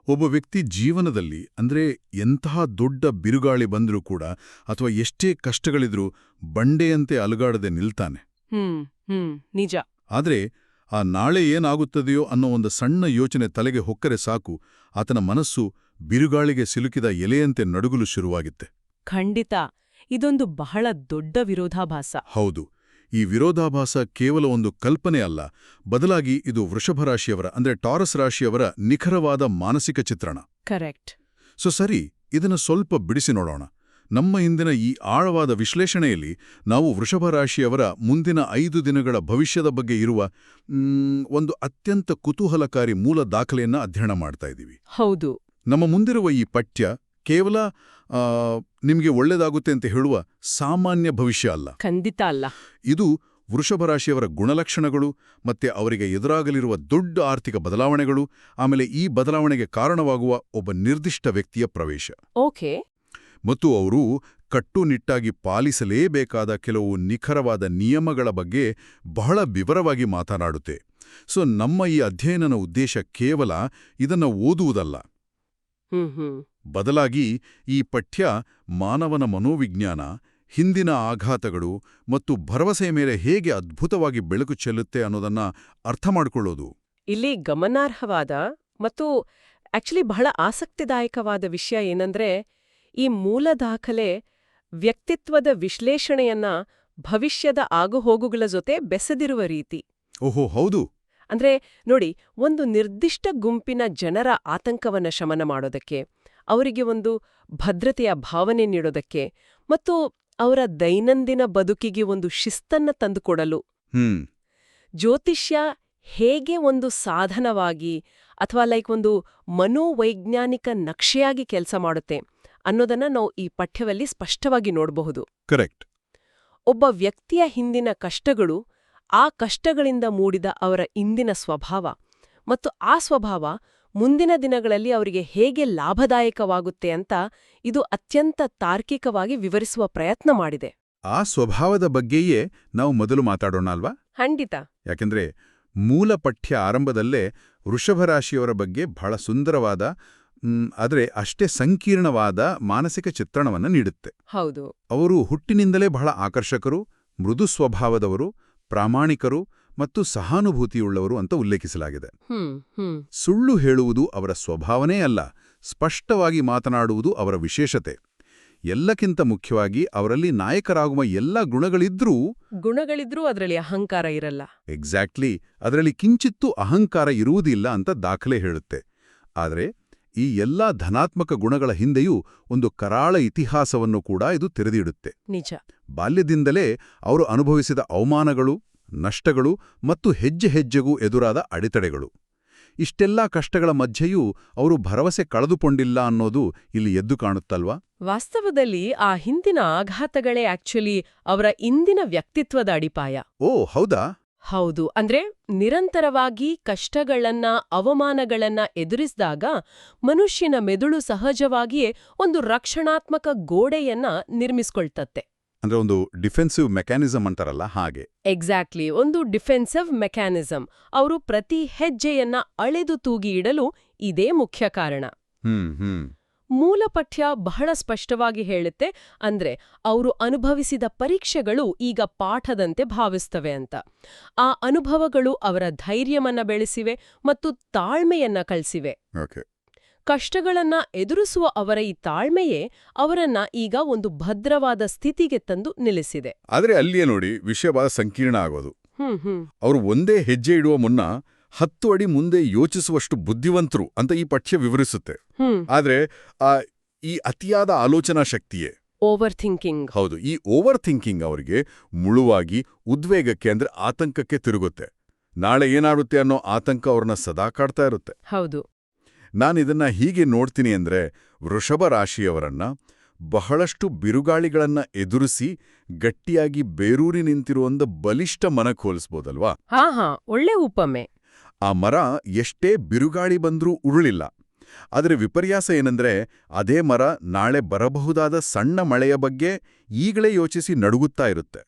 ಒಬ್ಬ ವ್ಯಕ್ತಿ ಜೀವನದಲ್ಲಿ ಅಂದ್ರೆ ಎಂತಹ ದೊಡ್ಡ ಬಿರುಗಾಳಿ ಬಂದ್ರೂ ಕೂಡ ಅಥವಾ ಎಷ್ಟೇ ಕಷ್ಟಗಳಿದ್ರೂ ಬಂಡೆಯಂತೆ ಅಲುಗಾಡದೆ ನಿಲ್ತಾನೆ. ನಿಜ. ಆದ್ರೆ ಆ ನಾಳೆ ಏನಾಗುತ್ತದೆಯೋ ಅನ್ನೋ ಒಂದು ಸಣ್ಣ ಯೋಚನೆ ತಲೆಗೆ ಹೊಕ್ಕರೆ ಸಾಕು, ಆತನ ಮನಸ್ಸು ಬಿರುಗಾಳಿಗೆ ಸಿಲುಕಿದ ಎಲೆಯಂತೆ ನಡುಗಲು ಶುರುವಾಗಿತ್ತೆ. ಖಂಡಿತ. ಇದೊಂದು ಬಹಳ ದೊಡ್ಡ ವಿರೋಧಾಭಾಸ. ಹೌದು. ಈ ವಿರೋಧಾಭಾಸ ಕೇವಲ ಒಂದು ಕಲ್ಪನೆ ಅಲ್ಲ, ಬದಲಾಗಿ ಇದು ವೃಷಭ ರಾಶಿಯವರ ಅಂದ್ರೆ ಟಾರಸ್ ರಾಶಿಯವರ ನಿಖರವಾದ ಮಾನಸಿಕ ಚಿತ್ರಣ. ಕರೆಕ್ಟ್. ಸರಿ, ಇದನ್ನು ಸ್ವಲ್ಪ ಬಿಡಿಸಿ ನೋಡೋಣ. ನಮ್ಮ ಇಂದಿನ ಈ ಆಳವಾದ ವಿಶ್ಲೇಷಣೆಯಲ್ಲಿ ನಾವು ವೃಷಭ ರಾಶಿಯವರ ಮುಂದಿನ 5 ದಿನಗಳ ಭವಿಷ್ಯದ ಬಗ್ಗೆ ಇರುವ ಒಂದು ಅತ್ಯಂತ ಕುತೂಹಲಕಾರಿ ಮೂಲ ದಾಖಲೆಯನ್ನ ಅಧ್ಯಯನ ಮಾಡ್ತಾ ಇದ್ದೀವಿ. ಹೌದು. ನಮ್ಮ ಮುಂದಿರುವ ಈ ಪಠ್ಯ ಕೇವಲ ನಿಮಗೆ ಒಳ್ಳೆಯದಾಗುತ್ತೆ ಅಂತ ಹೇಳುವ ಸಾಮಾನ್ಯ ಭವಿಷ್ಯ ಅಲ್ಲ. ಖಂಡಿತ ಅಲ್ಲ. ಇದು ವೃಷಭ ರಾಶಿಯವರ ಗುಣಲಕ್ಷಣಗಳು ಮತ್ತೆ ಅವರಿಗೆ ಎದುರಾಗಲಿರುವ ದೊಡ್ಡ ಆರ್ಥಿಕ ಬದಲಾವಣೆಗಳು, ಆಮೇಲೆ ಈ ಬದಲಾವಣೆಗೆ ಕಾರಣವಾಗುವ ಒಬ್ಬ ನಿರ್ದಿಷ್ಟ ವ್ಯಕ್ತಿಯ ಪ್ರವೇಶ. ಓಕೆ. ಮತ್ತು ಅವರು ಕಟ್ಟುನಿಟ್ಟಾಗಿ ಪಾಲಿಸಲೇಬೇಕಾದ ಕೆಲವು ನಿಖರವಾದ ನಿಯಮಗಳ ಬಗ್ಗೆ ಬಹಳ ವಿವರವಾಗಿ ಮಾತನಾಡುತ್ತೆ. ನಮ್ಮ ಈ ಅಧ್ಯಯನದ ಉದ್ದೇಶ ಕೇವಲ ಇದನ್ನು ಓದುವುದಲ್ಲ, ಬದಲಾಗಿ ಈ ಪಠ್ಯ ಮಾನವನ ಮನೋವಿಜ್ಞಾನ, ಹಿಂದಿನ ಆಘಾತಗಳು ಮತ್ತು ಭರವಸೆಯ ಮೇಲೆ ಹೇಗೆ ಅದ್ಭುತವಾಗಿ ಬೆಳಕು ಚೆಲ್ಲುತ್ತೆ ಅನ್ನೋದನ್ನ ಅರ್ಥ ಮಾಡಿಕೊಳ್ಳೋದು. ಇಲ್ಲಿ ಗಮನಾರ್ಹವಾದ ಮತ್ತು ಆಕ್ಚುಲಿ ಬಹಳ ಆಸಕ್ತಿದಾಯಕವಾದ ವಿಷಯ ಏನಂದ್ರೆ, ಈ ಮೂಲ ದಾಖಲೆ ವ್ಯಕ್ತಿತ್ವದ ವಿಶ್ಲೇಷಣೆಯನ್ನ ಭವಿಷ್ಯದ ಆಗುಹೋಗುಗಳ ಜೊತೆ ಬೆಸೆದಿರುವ ರೀತಿ. ಓಹೋ, ಹೌದು. ಅಂದ್ರೆ ನೋಡಿ, ಒಂದು ನಿರ್ದಿಷ್ಟ ಗುಂಪಿನ ಜನರ ಆತಂಕವನ್ನ ಶಮನ ಮಾಡೋದಕ್ಕೆ, ಅವರಿಗೆ ಒಂದು ಭದ್ರತೆಯ ಭಾವನೆ ನೀಡೋದಕ್ಕೆ ಮತ್ತು ಅವರ ದೈನಂದಿನ ಬದುಕಿಗೆ ಒಂದು ಶಿಸ್ತನ್ನ ತಂದುಕೊಡಲು ಜ್ಯೋತಿಷ್ಯ ಹೇಗೆ ಒಂದು ಸಾಧನವಾಗಿ ಅಥವಾ ಒಂದು ಮನೋವೈಜ್ಞಾನಿಕ ನಕ್ಷೆಯಾಗಿ ಕೆಲಸ ಮಾಡುತ್ತೆ ಅನ್ನೋದನ್ನ ನಾವು ಈ ಪಠ್ಯದಲ್ಲಿ ಸ್ಪಷ್ಟವಾಗಿ ನೋಡಬಹುದು. ಕರೆಕ್ಟ್. ಒಬ್ಬ ವ್ಯಕ್ತಿಯ ಹಿಂದಿನ ಕಷ್ಟಗಳು, ಆ ಕಷ್ಟಗಳಿಂದ ಮೂಡಿದ ಅವರ ಇಂದಿನ ಸ್ವಭಾವ ಮತ್ತು ಆ ಸ್ವಭಾವ ಮುಂದಿನ ದಿನಗಳಲ್ಲಿ ಅವರಿಗೆ ಹೇಗೆ ಲಾಭದಾಯಕವಾಗುತ್ತೆ ಅಂತ ಇದು ಅತ್ಯಂತ ತಾರ್ಕಿಕವಾಗಿ ವಿವರಿಸುವ ಪ್ರಯತ್ನ ಮಾಡಿದೆ. ಆ ಸ್ವಭಾವದ ಬಗ್ಗೆಯೇ ನಾವು ಮೊದಲು ಮಾತಾಡೋಣ ಅಲ್ವಾ? ಖಂಡಿತ. ಯಾಕೆಂದ್ರೆ ಮೂಲ ಪಠ್ಯ ಆರಂಭದಲ್ಲೇ ವೃಷಭ ರಾಶಿಯವರ ಬಗ್ಗೆ ಬಹಳ ಸುಂದರವಾದ ಆದರೆ ಅಷ್ಟೇ ಸಂಕೀರ್ಣವಾದ ಮಾನಸಿಕ ಚಿತ್ರಣವನ್ನು ನೀಡುತ್ತೆ. ಹೌದು. ಅವರು ಹುಟ್ಟಿನಿಂದಲೇ ಬಹಳ ಆಕರ್ಷಕರು, ಮೃದು ಸ್ವಭಾವದವರು, ಪ್ರಾಮಾಣಿಕರು ಮತ್ತು ಸಹಾನುಭೂತಿಯುಳ್ಳವರು ಅಂತ ಉಲ್ಲೇಖಿಸಲಾಗಿದೆ. ಸುಳ್ಳು ಹೇಳುವುದು ಅವರ ಸ್ವಭಾವನೇ ಅಲ್ಲ, ಸ್ಪಷ್ಟವಾಗಿ ಮಾತನಾಡುವುದು ಅವರ ವಿಶೇಷತೆ. ಎಲ್ಲಕ್ಕಿಂತ ಮುಖ್ಯವಾಗಿ ಅವರಲ್ಲಿ ನಾಯಕರಾಗುವ ಎಲ್ಲ ಗುಣಗಳಿದ್ರೂ ಅದರಲ್ಲಿ ಅಹಂಕಾರ ಇರಲ್ಲ. ಎಕ್ಸಾಕ್ಟ್ಲಿ, ಅದರಲ್ಲಿ ಕಿಂಚಿತ್ತೂ ಅಹಂಕಾರ ಇರುವುದಿಲ್ಲ ಅಂತ ದಾಖಲೆ ಹೇಳುತ್ತೆ. ಆದರೆ ಈ ಎಲ್ಲಾ ಧನಾತ್ಮಕ ಗುಣಗಳ ಹಿಂದೆಯೂ ಒಂದು ಕರಾಳ ಇತಿಹಾಸವನ್ನು ಕೂಡ ಇದು ತೆರೆದಿಡುತ್ತೆ. ನಿಜ. ಬಾಲ್ಯದಿಂದಲೇ ಅವರು ಅನುಭವಿಸಿದ ಅವಮಾನಗಳು, ನಷ್ಟಗಳು ಮತ್ತು ಹೆಜ್ಜೆ ಹೆಜ್ಜೆಗೂ ಎದುರಾದ ಅಡೆತಡೆಗಳು. ಇಷ್ಟೆಲ್ಲಾ ಕಷ್ಟಗಳ ಮಧ್ಯೆಯೂ ಅವರು ಭರವಸೆ ಕಳೆದುಕೊಂಡಿಲ್ಲ ಅನ್ನೋದು ಇಲ್ಲಿ ಎದ್ದು ಕಾಣುತ್ತಲ್ವಾ? ವಾಸ್ತವದಲ್ಲಿ ಆ ಹಿಂದಿನ ಆಘಾತಗಳೇ ಆಕ್ಚುಲಿ ಅವರ ಇಂದಿನ ವ್ಯಕ್ತಿತ್ವದ ಅಡಿಪಾಯ. ಓ, ಹೌದಾ? ಹೌದು. ಅಂದ್ರೆ ನಿರಂತರವಾಗಿ ಕಷ್ಟಗಳನ್ನ, ಅವಮಾನಗಳನ್ನ ಎದುರಿಸಿದಾಗ ಮನುಷ್ಯನ ಮೆದುಳು ಸಹಜವಾಗಿಯೇ ಒಂದು ರಕ್ಷಣಾತ್ಮಕ ಗೋಡೆಯನ್ನ ನಿರ್ಮಿಸ್ಕೊಳ್ತತ್ತೆ. ಅಂದ್ರೆ ಒಂದು ಡಿಫೆನ್ಸಿವ್ ಮೆಕ್ಯಾನಿಸಮ್ ಅಂತಾರಲ್ಲ, ಹಾಗೆ. ಎಕ್ಸಾಕ್ಟ್ಲಿ, ಒಂದು ಡಿಫೆನ್ಸಿವ್ ಮೆಕ್ಯಾನಿಸಮ್. ಅವರು ಪ್ರತಿ ಹೆಜ್ಜೆಯನ್ನ ಅಳೆದು ತೂಗಿ ಇಡಲು ಇದೇ ಮುಖ್ಯ ಕಾರಣ. ಮೂಲ ಪಠ್ಯ ಬಹಳ ಸ್ಪಷ್ಟವಾಗಿ ಹೇಳುತ್ತೆ, ಅಂದ್ರೆ ಅವರು ಅನುಭವಿಸಿದ ಪರೀಕ್ಷೆಗಳು ಈಗ ಪಾಠದಂತೆ ಭಾವಿಸ್ತವೆ ಅಂತ. ಆ ಅನುಭವಗಳು ಅವರ ಧೈರ್ಯವನ್ನ ಬೆಳೆಸಿವೆ ಮತ್ತು ತಾಳ್ಮೆಯನ್ನ ಕಲಿಸಿವೆ. ಕಷ್ಟಗಳನ್ನ ಎದುರಿಸುವ ಅವರ ಈ ತಾಳ್ಮೆಯೇ ಅವರನ್ನ ಈಗ ಒಂದು ಭದ್ರವಾದ ಸ್ಥಿತಿಗೆ ತಂದು ನಿಲ್ಲಿಸಿದೆ. ಆದ್ರೆ ಅಲ್ಲಿಯೇ ನೋಡಿ ವಿಷಯ ಬಹಳ ಸಂಕೀರ್ಣ ಆಗೋದು. ಅವರು ಒಂದೇ ಹೆಜ್ಜೆ ಇಡುವ ಮುನ್ನ 10 ಅಡಿ ಮುಂದೆ ಯೋಚಿಸುವಷ್ಟು ಬುದ್ಧಿವಂತರು ಅಂತ ಈ ಪಠ್ಯ ವಿವರಿಸುತ್ತೆ. ಆದ್ರೆ ಈ ಅತಿಯಾದ ಆಲೋಚನಾ ಶಕ್ತಿಯೇ ಓವರ್ ಥಿಂಕಿಂಗ್. ಹೌದು, ಈ ಓವರ್ ಥಿಂಕಿಂಗ್ ಅವರಿಗೆ ಮುಳುವಾಗಿ ಉದ್ವೇಗಕ್ಕೆ ಅಂದ್ರೆ ಆತಂಕಕ್ಕೆ ತಿರುಗುತ್ತೆ. ನಾಳೆ ಏನಾಗುತ್ತೆ ಅನ್ನೋ ಆತಂಕ ಅವ್ರನ್ನ ಸದಾ ಕಾಡ್ತಾ ಇರುತ್ತೆ. ಹೌದು. ನಾನಿದನ್ನ ಹೀಗೆ ನೋಡ್ತೀನಿ ಅಂದ್ರೆ, ವೃಷಭ ರಾಶಿಯವರನ್ನ ಬಹಳಷ್ಟು ಬಿರುಗಾಳಿಗಳನ್ನ ಎದುರಿಸಿ ಗಟ್ಟಿಯಾಗಿ ಬೇರೂರಿ ನಿಂತಿರುವಂದ ಬಲಿಷ್ಠ ಮರಕ್ಕೆ ಹೋಲಿಸ್ಬೋದಲ್ವಾ? ಒಳ್ಳೆ ಉಪಮೆ. ಆ ಮರ ಎಷ್ಟೇ ಬಿರುಗಾಳಿ ಬಂದ್ರೂ ಉರುಳಿಲ್ಲ. ಆದರೆ ವಿಪರ್ಯಾಸ ಏನಂದ್ರೆ, ಅದೇ ಮರ ನಾಳೆ ಬರಬಹುದಾದ ಸಣ್ಣ ಮಳೆಯ ಬಗ್ಗೆ ಈಗಲೇ ಯೋಚಿಸಿ ನಡುಗುತ್ತಾ ಇರುತ್ತೆ.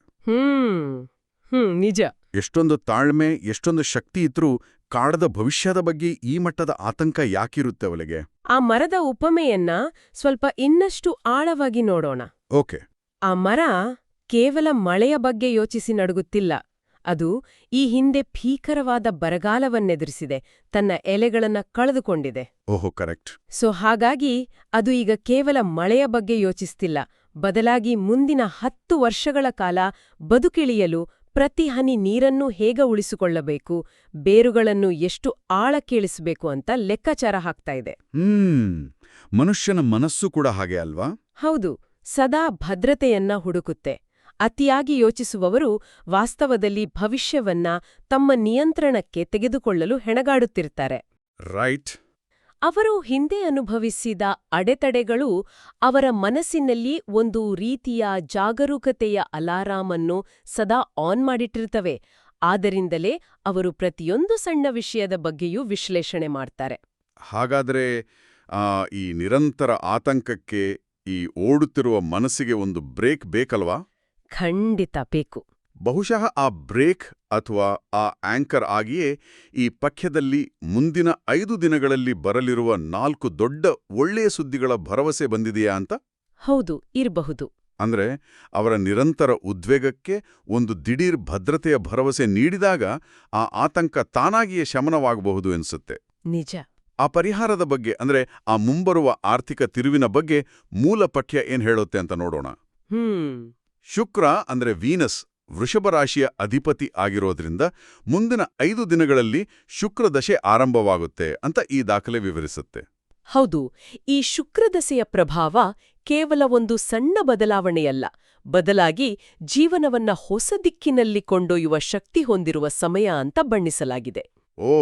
ನಿಜ. ಎಷ್ಟೊಂದು ತಾಳ್ಮೆ, ಎಷ್ಟೊಂದು ಶಕ್ತಿ ಇದ್ರೂ ಕಾಡದ ಭವಿಷ್ಯದ ಬಗ್ಗೆ ಈ ಮಟ್ಟದ ಆತಂಕ ಯಾಕಿರುತ್ತೆ ಅವಳಿಗೆ? ಆ ಮರದ ಉಪಮೆಯನ್ನ ಸ್ವಲ್ಪ ಇನ್ನಷ್ಟು ಆಳವಾಗಿ ನೋಡೋಣ. ಓಕೆ. ಆ ಮರ ಕೇವಲ ಮಳೆಯ ಬಗ್ಗೆ ಯೋಚಿಸಿ ನಡುಗುತ್ತಿಲ್ಲ. ಅದು ಈ ಹಿಂದೆ ಭೀಕರವಾದ ಬರಗಾಲವನ್ನೆದುರಿಸಿದೆ, ತನ್ನ ಎಲೆಗಳನ್ನ ಕಳೆದುಕೊಂಡಿದೆ. ಓಹೋ, ಕರೆಕ್ಟ್. ಹಾಗಾಗಿ ಅದು ಈಗ ಕೇವಲ ಮಳೆಯ ಬಗ್ಗೆ ಯೋಚಿಸ್ತಿಲ್ಲ, ಬದಲಾಗಿ ಮುಂದಿನ 10 ವರ್ಷಗಳ ಕಾಲ ಬದುಕಿಳಿಯಲು ಪ್ರತಿ ಹನಿ ನೀರನ್ನೂ ಹೇಗೆ ಉಳಿಸಿಕೊಳ್ಳಬೇಕು, ಬೇರುಗಳನ್ನು ಎಷ್ಟು ಆಳಕ್ಕಿಳಿಸಬೇಕು ಅಂತ ಲೆಕ್ಕಾಚಾರ ಹಾಕ್ತಾ ಇದೆ. ಮನುಷ್ಯನ ಮನಸ್ಸು ಕೂಡ ಹಾಗೆ ಅಲ್ವಾ? ಹೌದು, ಸದಾ ಭದ್ರತೆಯನ್ನ ಹುಡುಕುತ್ತೆ. ಅತಿಯಾಗಿ ಯೋಚಿಸುವವರು ವಾಸ್ತವದಲ್ಲಿ ಭವಿಷ್ಯವನ್ನ ತಮ್ಮ ನಿಯಂತ್ರಣಕ್ಕೆ ತೆಗೆದುಕೊಳ್ಳಲು ಹೆಣಗಾಡುತ್ತಿರ್ತಾರೆ. ರೈಟ್. ಅವರು ಹಿಂದೆ ಅನುಭವಿಸಿದ ಅಡೆತಡೆಗಳು ಅವರ ಮನಸ್ಸಿನಲ್ಲಿ ಒಂದು ರೀತಿಯ ಜಾಗರೂಕತೆಯ ಅಲಾರಾಮ್ ಅನ್ನು ಸದಾ ಆನ್ ಮಾಡಿಟ್ಟಿರ್ತವೆ. ಆದ್ದರಿಂದಲೇ ಅವರು ಪ್ರತಿಯೊಂದು ಸಣ್ಣ ವಿಷಯದ ಬಗ್ಗೆಯೂ ವಿಶ್ಲೇಷಣೆ ಮಾಡ್ತಾರೆ. ಹಾಗಾದ್ರೆ ಈ ನಿರಂತರ ಆತಂಕಕ್ಕೆ, ಈ ಓಡುತ್ತಿರುವ ಮನಸ್ಸಿಗೆ ಒಂದು ಬ್ರೇಕ್ ಬೇಕಲ್ವಾ? ಖಂಡಿತ ಬೇಕು. ಬಹುಶಃ ಆ ಬ್ರೇಕ್ ಅಥವಾ ಆ ಆಂಕರ್ ಆಗಿಯೇ ಈ ಪಠ್ಯದಲ್ಲಿ ಮುಂದಿನ 5 ದಿನಗಳಲ್ಲಿ ಬರಲಿರುವ 4 ದೊಡ್ಡ ಒಳ್ಳೆಯ ಸುದ್ದಿಗಳ ಭರವಸೆ ಬಂದಿದೆಯಾ ಅಂತ? ಹೌದು, ಇರಬಹುದು. ಅಂದ್ರೆ ಅವರ ನಿರಂತರ ಉದ್ವೇಗಕ್ಕೆ ಒಂದು ದಿಢೀರ್ ಭದ್ರತೆಯ ಭರವಸೆ ನೀಡಿದಾಗ ಆ ಆತಂಕ ತಾನಾಗಿಯೇ ಶಮನವಾಗಬಹುದು ಎನ್ಸುತ್ತೆ. ನಿಜ. ಆ ಪರಿಹಾರದ ಬಗ್ಗೆ, ಅಂದ್ರೆ ಆ ಮುಂಬರುವ ಆರ್ಥಿಕ ತಿರುವಿನ ಬಗ್ಗೆ ಮೂಲ ಪಠ್ಯ ಏನ್ ಹೇಳುತ್ತೆ ಅಂತ ನೋಡೋಣ. ಶುಕ್ರ ಅಂದ್ರೆ ವೀನಸ್ ವೃಷಭ ರಾಶಿಯ ಅಧಿಪತಿ ಆಗಿರೋದ್ರಿಂದ ಮುಂದಿನ 5 ದಿನಗಳಲ್ಲಿ ಶುಕ್ರದಶೆ ಆರಂಭವಾಗುತ್ತೆ ಅಂತ ಈ ದಾಖಲೆ ವಿವರಿಸುತ್ತೆ. ಹೌದು, ಈ ಶುಕ್ರದಶೆಯ ಪ್ರಭಾವ ಕೇವಲ ಒಂದು ಸಣ್ಣ ಬದಲಾವಣೆಯಲ್ಲ, ಬದಲಾಗಿ ಜೀವನವನ್ನ ಹೊಸ ದಿಕ್ಕಿನಲ್ಲಿ ಕೊಂಡೊಯ್ಯುವ ಶಕ್ತಿ ಹೊಂದಿರುವ ಸಮಯ ಅಂತ ಬಣ್ಣಿಸಲಾಗಿದೆ. ಓ,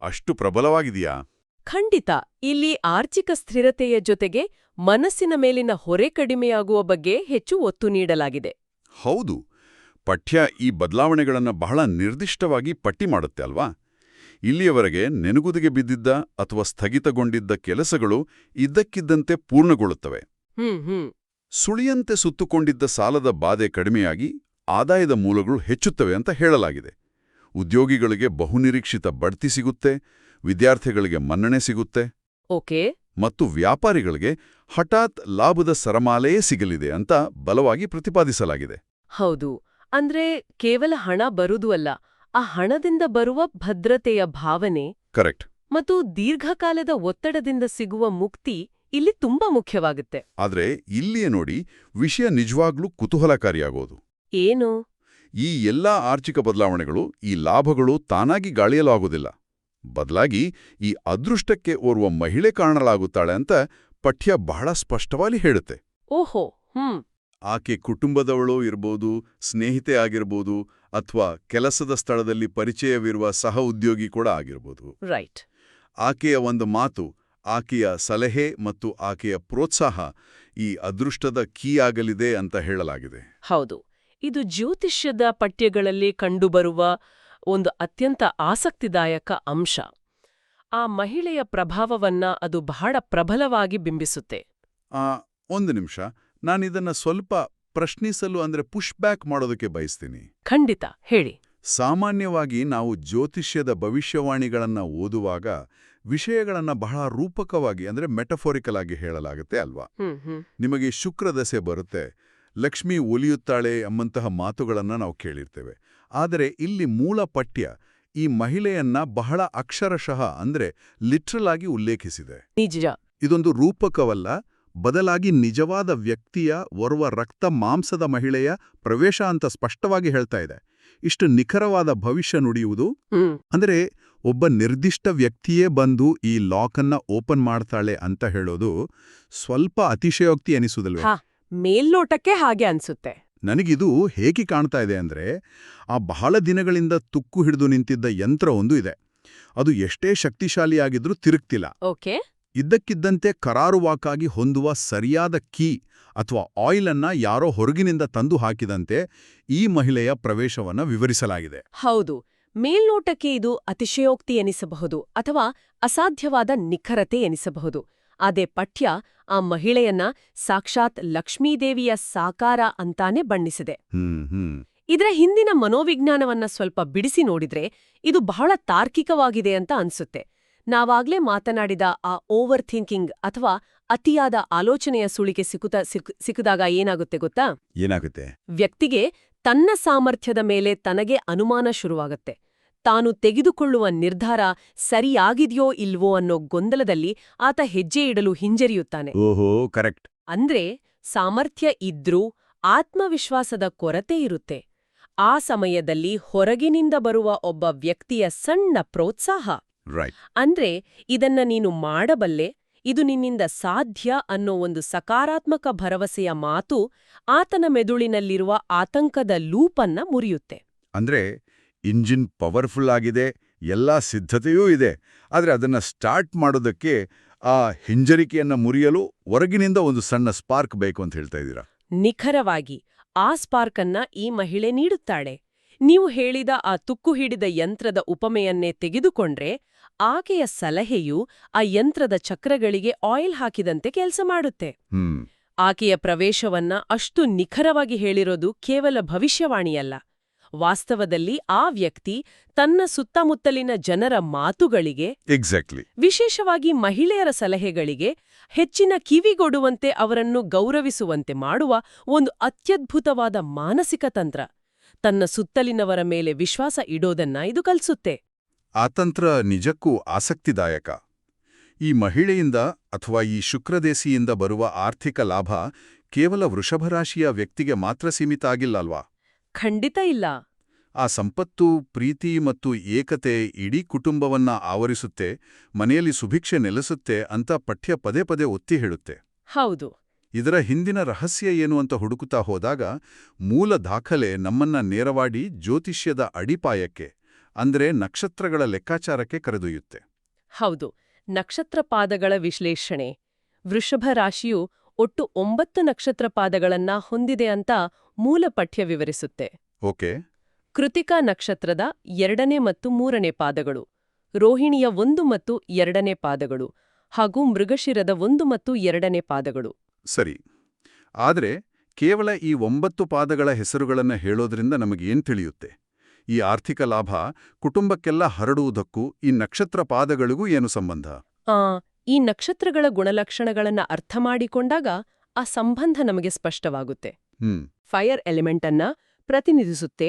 ಅಷ್ಟು ಪ್ರಬಲವಾಗಿದೆಯಾ? ಖಂಡಿತ. ಇಲ್ಲಿ ಆರ್ಥಿಕ ಸ್ಥಿರತೆಯ ಜೊತೆಗೆ ಮನಸ್ಸಿನ ಮೇಲಿನ ಹೊರೆ ಕಡಿಮೆಯಾಗುವ ಬಗ್ಗೆ ಹೆಚ್ಚು ಒತ್ತು ನೀಡಲಾಗಿದೆ. ಹೌದು, ಪಠ್ಯ ಈ ಬದಲಾವಣೆಗಳನ್ನು ಬಹಳ ನಿರ್ದಿಷ್ಟವಾಗಿ ಪಟ್ಟಿ ಮಾಡುತ್ತೆ ಅಲ್ವಾ? ಇಲ್ಲಿಯವರೆಗೆ ನೆನಗುದಿಗೆ ಬಿದ್ದಿದ್ದ ಅಥವಾ ಸ್ಥಗಿತಗೊಂಡಿದ್ದ ಕೆಲಸಗಳು ಇದ್ದಕ್ಕಿದ್ದಂತೆ ಪೂರ್ಣಗೊಳ್ಳುತ್ತವೆ. ಸುಳಿಯಂತೆ ಸುತ್ತುಕೊಂಡಿದ್ದ ಸಾಲದ ಬಾಧೆ ಕಡಿಮೆಯಾಗಿ ಆದಾಯದ ಮೂಲಗಳು ಹೆಚ್ಚುತ್ತವೆ ಅಂತ ಹೇಳಲಾಗಿದೆ. ಉದ್ಯೋಗಿಗಳಿಗೆ ಬಹುನಿರೀಕ್ಷಿತ ಬಡ್ತಿ ಸಿಗುತ್ತೆ, ವಿದ್ಯಾರ್ಥಿಗಳಿಗೆ ಮನ್ನಣೆ ಸಿಗುತ್ತೆ, ಓಕೆ, ಮತ್ತು ವ್ಯಾಪಾರಿಗಳಿಗೆ ಹಠಾತ್ ಲಾಭದ ಸರಮಾಲೆಯೇ ಸಿಗಲಿದೆ ಅಂತ ಬಲವಾಗಿ ಪ್ರತಿಪಾದಿಸಲಾಗಿದೆ. ಹೌದು, ಅಂದ್ರೆ ಕೇವಲ ಹಣ ಬರುವುದು ಅಲ್ಲ, ಆ ಹಣದಿಂದ ಬರುವ ಭದ್ರತೆಯ ಭಾವನೆ, ಕರೆಕ್ಟ್, ಮತ್ತು ದೀರ್ಘಕಾಲದ ಒತ್ತಡದಿಂದ ಸಿಗುವ ಮುಕ್ತಿ ಇಲ್ಲಿ ತುಂಬಾ ಮುಖ್ಯವಾಗುತ್ತೆ. ಆದ್ರೆ ಇಲ್ಲಿಯೇ ನೋಡಿ ವಿಷಯ ನಿಜವಾಗ್ಲೂ ಕುತೂಹಲಕಾರಿಯಾಗೋದು. ಏನು? ಈ ಎಲ್ಲಾ ಆರ್ಥಿಕ ಬದಲಾವಣೆಗಳು, ಈ ಲಾಭಗಳು ತಾನಾಗಿ ಗಾಳಿಯಲು ಆಗೋದಿಲ್ಲ. ಬದಲಾಗಿ ಈ ಅದೃಷ್ಟಕ್ಕೆ ಓರ್ವ ಮಹಿಳೆ ಕಾರಣಲಾಗುತ್ತಾಳೆ ಅಂತ ಪಠ್ಯ ಬಹಳ ಸ್ಪಷ್ಟವಾಗಿ ಹೇಳುತ್ತೆ. ಓಹೋ, ಆಕೆ ಕುಟುಂಬದವಳು ಇರ್ಬೋದು, ಸ್ನೇಹಿತೆ ಆಗಿರ್ಬೋದು, ಅಥವಾ ಕೆಲಸದ ಸ್ಥಳದಲ್ಲಿ ಪರಿಚಯವಿರುವ ಸಹ ಉದ್ಯೋಗಿ ಕೂಡ ಆಗಿರ್ಬೋದು. ರೈಟ್. ಆಕೆಯ ಒಂದು ಮಾತು, ಆಕೆಯ ಸಲಹೆ ಮತ್ತು ಆಕೆಯ ಪ್ರೋತ್ಸಾಹ ಈ ಅದೃಷ್ಟದ ಕೀ ಆಗಲಿದೆ ಅಂತ ಹೇಳಲಾಗಿದೆ. ಹೌದು, ಇದು ಜ್ಯೋತಿಷ್ಯದ ಪಠ್ಯಗಳಲ್ಲಿ ಕಂಡುಬರುವ ಒಂದು ಅತ್ಯಂತ ಆಸಕ್ತಿದಾಯಕ ಅಂಶ. ಆ ಮಹಿಳೆಯ ಪ್ರಭಾವವನ್ನ ಅದು ಬಹಳ ಪ್ರಬಲವಾಗಿ ಬಿಂಬಿಸುತ್ತೆ. ಒಂದು ನಿಮಿಷ, ನಾನಿದನ್ನ ಸ್ವಲ್ಪ ಪ್ರಶ್ನಿಸಲು ಅಂದ್ರೆ ಪುಷ್ ಬ್ಯಾಕ್ ಮಾಡೋದಕ್ಕೆ ಬಯಸ್ತೀನಿ. ಖಂಡಿತ, ಹೇಳಿ. ಸಾಮಾನ್ಯವಾಗಿ ನಾವು ಜ್ಯೋತಿಷ್ಯದ ಭವಿಷ್ಯವಾಣಿಗಳನ್ನ ಓದುವಾಗ ವಿಷಯಗಳನ್ನ ಬಹಳ ರೂಪಕವಾಗಿ ಅಂದ್ರೆ ಮೆಟಫೋರಿಕಲ್ ಆಗಿ ಹೇಳಲಾಗುತ್ತೆ ಅಲ್ವಾ? ನಿಮಗೆ ಶುಕ್ರದಶೆ ಬರುತ್ತೆ, ಲಕ್ಷ್ಮಿ ಒಲಿಯುತ್ತಾಳೆ ಎಂಬಂತಹ ಮಾತುಗಳನ್ನ ನಾವು ಕೇಳಿರ್ತೇವೆ. ಆದರೆ ಇಲ್ಲಿ ಮೂಲ ಪಠ್ಯ ಈ ಮಹಿಳೆಯನ್ನ ಬಹಳ ಅಕ್ಷರಶಃ ಅಂದ್ರೆ ಲಿಟ್ರಲ್ ಆಗಿ ಉಲ್ಲೇಖಿಸಿದೆ. ನಿಜ. ಇದೊಂದು ರೂಪಕವಲ್ಲ, ಬದಲಾಗಿ ನಿಜವಾದ ವ್ಯಕ್ತಿಯ ಓರ್ವ ರಕ್ತ ಮಾಂಸದ ಮಹಿಳೆಯ ಪ್ರವೇಶ ಅಂತ ಸ್ಪಷ್ಟವಾಗಿ ಹೇಳ್ತಾ ಇದೆ. ಇಷ್ಟು ನಿಖರವಾದ ಭವಿಷ್ಯ ನುಡಿಯುವುದು ಅಂದ್ರೆ ಒಬ್ಬ ನಿರ್ದಿಷ್ಟ ವ್ಯಕ್ತಿಯೇ ಬಂದು ಈ ಲಾಕನ್ನ ಓಪನ್ ಮಾಡ್ತಾಳೆ ಅಂತ ಹೇಳೋದು ಸ್ವಲ್ಪ ಅತಿಶಯೋಕ್ತಿ ಅನಿಸುವುದಿಲ್ವೇ? ಮೇಲ್ನೋಟಕ್ಕೆ ಹಾಗೆ ಅನ್ಸುತ್ತೆ. ನನಗಿದು ಹೇಗೆ ಕಾಣ್ತಾ ಇದೆ ಅಂದ್ರೆ, ಆ ಬಹಳ ದಿನಗಳಿಂದ ತುಕ್ಕು ಹಿಡಿದು ನಿಂತಿದ್ದ ಯಂತ್ರ ಒಂದು ಇದೆ. ಅದು ಎಷ್ಟೇ ಶಕ್ತಿಶಾಲಿಯಾಗಿದ್ರೂ ತಿರುಗ್ತಿಲ್ಲ. ಓಕೆ. ಇದ್ದಕ್ಕಿದ್ದಂತೆ ಕರಾರುವಾಕಾಗಿ ಹೊಂದುವ ಸರಿಯಾದ ಕೀ ಅಥವಾ ಆಯಿಲ್ ಅನ್ನ ಯಾರೋ ಹೊರಗಿನಿಂದ ತಂದು ಹಾಕಿದಂತೆ ಈ ಮಹಿಳೆಯ ಪ್ರವೇಶವನ್ನ ವಿವರಿಸಲಾಗಿದೆ. ಹೌದು, ಮೇಲ್ನೋಟಕ್ಕೆ ಇದು ಅತಿಶಯೋಕ್ತಿ ಎನಿಸಬಹುದು ಅಥವಾ ಅಸಾಧ್ಯವಾದ ನಿಖರತೆ ಎನಿಸಬಹುದು. ಅದೇ ಪಠ್ಯ ಆ ಮಹಿಳೆಯನ್ನ ಸಾಕ್ಷಾತ್ ಲಕ್ಷ್ಮೀದೇವಿಯ ಸಾಕಾರ ಅಂತಾನೆ ಬಣ್ಣಿಸಿದೆ. ಇದರ ಹಿಂದಿನ ಮನೋವಿಜ್ಞಾನವನ್ನ ಸ್ವಲ್ಪ ಬಿಡಿಸಿ ನೋಡಿದ್ರೆ ಇದು ಬಹಳ ತಾರ್ಕಿಕವಾಗಿದೆ ಅಂತ ಅನ್ಸುತ್ತೆ. ನಾವಾಗ್ಲೇ ಮಾತನಾಡಿದ ಆ ಓವರ್ ಥಿಂಕಿಂಗ್ ಅಥವಾ ಅತಿಯಾದ ಆಲೋಚನೆಯ ಸುಳಿಗೆ ಸಿಕ್ಕಿದಾಗ ಏನಾಗುತ್ತೆ ಗೊತ್ತಾ? ಏನಾಗುತ್ತೆ? ವ್ಯಕ್ತಿಗೆ ತನ್ನ ಸಾಮರ್ಥ್ಯದ ಮೇಲೆ ತನಗೆ ಅನುಮಾನ ಶುರುವಾಗತ್ತೆ. ತಾನು ತೆಗೆದುಕೊಳ್ಳುವ ನಿರ್ಧಾರ ಸರಿಯಾಗಿದೆಯೋ ಇಲ್ವೋ ಅನ್ನೋ ಗೊಂದಲದಲ್ಲಿ ಆತ ಹೆಜ್ಜೆ ಇಡಲು ಹಿಂಜರಿಯುತ್ತಾನೆ. ಓಹೋ, ಕರೆಕ್ಟ್. ಅಂದ್ರೆ ಸಾಮರ್ಥ್ಯ ಇದ್ರೂ ಆತ್ಮವಿಶ್ವಾಸದ ಕೊರತೆ ಇರುತ್ತೆ. ಆ ಸಮಯದಲ್ಲಿ ಹೊರಗಿನಿಂದ ಬರುವ ಒಬ್ಬ ವ್ಯಕ್ತಿಯ ಸಣ್ಣ ಪ್ರೋತ್ಸಾಹ, ಅಂದ್ರೆ ಇದನ್ನ ನೀನು ಮಾಡಬಲ್ಲೆ, ಇದು ನಿನ್ನಿಂದ ಸಾಧ್ಯ ಅನ್ನೋ ಒಂದು ಸಕಾರಾತ್ಮಕ ಭರವಸೆಯ ಮಾತು ಆತನ ಮೆದುಳಿನಲ್ಲಿರುವ ಆತಂಕದ ಲೂಪನ್ನ ಮುರಿಯುತ್ತೆ. ಅಂದ್ರೆ ಇಂಜಿನ್ ಪವರ್ಫುಲ್ ಆಗಿದೆ, ಎಲ್ಲಾ ಸಿದ್ಧತೆಯೂ ಇದೆ, ಆದ್ರೆ ಅದನ್ನ ಸ್ಟಾರ್ಟ್ ಮಾಡೋದಕ್ಕೆ ಆ ಹಿಂಜರಿಕೆಯನ್ನ ಮುರಿಯಲು ಹೊರಗಿನಿಂದ ಒಂದು ಸಣ್ಣ ಸ್ಪಾರ್ಕ್ ಬೇಕು ಅಂತ ಹೇಳ್ತಾ ಇದ್ದೀರಾ? ನಿಖರವಾಗಿ ಆ ಸ್ಪಾರ್ಕನ್ನ ಈ ಮಹಿಳೆ ನೀಡುತ್ತಾಳೆ. ನೀವು ಹೇಳಿದ ಆ ತುಕ್ಕು ಹಿಡಿದ ಯಂತ್ರದ ಉಪಮೆಯನ್ನೇ ತೆಗೆದುಕೊಂಡ್ರೆ ಆಕೆಯ ಸಲಹೆಯು ಆ ಯಂತ್ರದ ಚಕ್ರಗಳಿಗೆ ಆಯಿಲ್ ಹಾಕಿದಂತೆ ಕೆಲಸ ಮಾಡುತ್ತೆ. ಆಕೆಯ ಪ್ರವೇಶವನ್ನ ಅಷ್ಟು ನಿಖರವಾಗಿ ಹೇಳಿರೋದು ಕೇವಲ ಭವಿಷ್ಯವಾಣಿಯಲ್ಲ. ವಾಸ್ತವದಲ್ಲಿ ಆ ವ್ಯಕ್ತಿ ತನ್ನ ಸುತ್ತಮುತ್ತಲಿನ ಜನರ ಮಾತುಗಳಿಗೆ, ವಿಶೇಷವಾಗಿ ಮಹಿಳೆಯರ ಸಲಹೆಗಳಿಗೆ ಹೆಚ್ಚಿನ ಕಿವಿಗೊಡುವಂತೆ ಅವರನ್ನು ಗೌರವಿಸುವಂತೆ ಮಾಡುವ ಒಂದು ಅತ್ಯದ್ಭುತವಾದ ಮಾನಸಿಕ ತಂತ್ರ. ತನ್ನ ಸುತ್ತಲಿನವರ ಮೇಲೆ ವಿಶ್ವಾಸ ಇಡೋದನ್ನ ಇದು ಕಲಿಸುತ್ತೆ. ಆ ತಂತ್ರ ನಿಜಕ್ಕೂ ಆಸಕ್ತಿದಾಯಕ. ಈ ಮಹಿಳೆಯಿಂದ ಅಥವಾ ಈ ಶುಕ್ರದೇಶಿಯಿಂದ ಬರುವ ಆರ್ಥಿಕ ಲಾಭ ಕೇವಲ ವೃಷಭರಾಶಿಯ ವ್ಯಕ್ತಿಗೆ ಮಾತ್ರ ಸೀಮಿತ ಆಗಿಲ್ಲ ಅಲ್ವಾ? ಖಂಡಿತ ಇಲ್ಲ. ಆ ಸಂಪತ್ತು, ಪ್ರೀತಿ ಮತ್ತು ಏಕತೆ ಇಡೀ ಕುಟುಂಬವನ್ನ ಆವರಿಸುತ್ತೆ, ಮನೆಯಲ್ಲಿ ಸುಭಿಕ್ಷೆ ನೆಲೆಸುತ್ತೆ ಅಂತ ಪಠ್ಯ ಪದೇ ಪದೇ ಒತ್ತಿ ಹೇಳುತ್ತೆ. ಹೌದು. ಇದರ ಹಿಂದಿನ ರಹಸ್ಯ ಏನು ಅಂತ ಹುಡುಕುತ್ತಾ ಹೋದಾಗ ಮೂಲ ದಾಖಲೆ ನಮ್ಮನ್ನ ನೇರವಾಗಿ ಜ್ಯೋತಿಷ್ಯದ ಅಡಿಪಾಯಕ್ಕೆ, ಅಂದ್ರೆ ನಕ್ಷತ್ರಗಳ ಲೆಕ್ಕಾಚಾರಕ್ಕೆ ಕರೆದೊಯ್ಯುತ್ತೆ. ಹೌದು, ನಕ್ಷತ್ರ ಪಾದಗಳ ವಿಶ್ಲೇಷಣೆ. ವೃಷಭ ರಾಶಿಯು ಒಟ್ಟು 9 ನಕ್ಷತ್ರ ಪಾದಗಳನ್ನ ಹೊಂದಿದೆ ಅಂತ ಮೂಲ ಪಠ್ಯ ವಿವರಿಸುತ್ತೆ. ಓಕೆ. ಕೃತಿಕಾ ನಕ್ಷತ್ರದ 2ನೇ ಮತ್ತು 3ನೇ ಪಾದಗಳು, ರೋಹಿಣಿಯ 1 ಮತ್ತು 2ನೇ ಪಾದಗಳು, ಹಾಗೂ ಮೃಗಶಿರದ 1 ಮತ್ತು 2ನೇ ಪಾದಗಳು. ಸರಿ. ಆದರೆ ಕೇವಲ ಈ 9 ಪಾದಗಳ ಹೆಸರುಗಳನ್ನ ಹೇಳೋದ್ರಿಂದ ನಮಗೇನ್ ತಿಳಿಯುತ್ತೆ? ಈ ಆರ್ಥಿಕ ಲಾಭ ಕುಟುಂಬಕ್ಕೆಲ್ಲ ಹರಡುವುದಕ್ಕೂ ಈ ನಕ್ಷತ್ರ ಪಾದಗಳಿಗೂ ಏನು ಸಂಬಂಧ? ಈ ನಕ್ಷತ್ರಗಳ ಗುಣಲಕ್ಷಣಗಳನ್ನ ಅರ್ಥ ಮಾಡಿಕೊಂಡಾಗ ಆ ಸಂಬಂಧ ನಮಗೆ ಸ್ಪಷ್ಟವಾಗುತ್ತೆ. ಫೈರ್ ಎಲಿಮೆಂಟ್ ಅನ್ನ ಪ್ರತಿನಿಧಿಸುತ್ತೆ.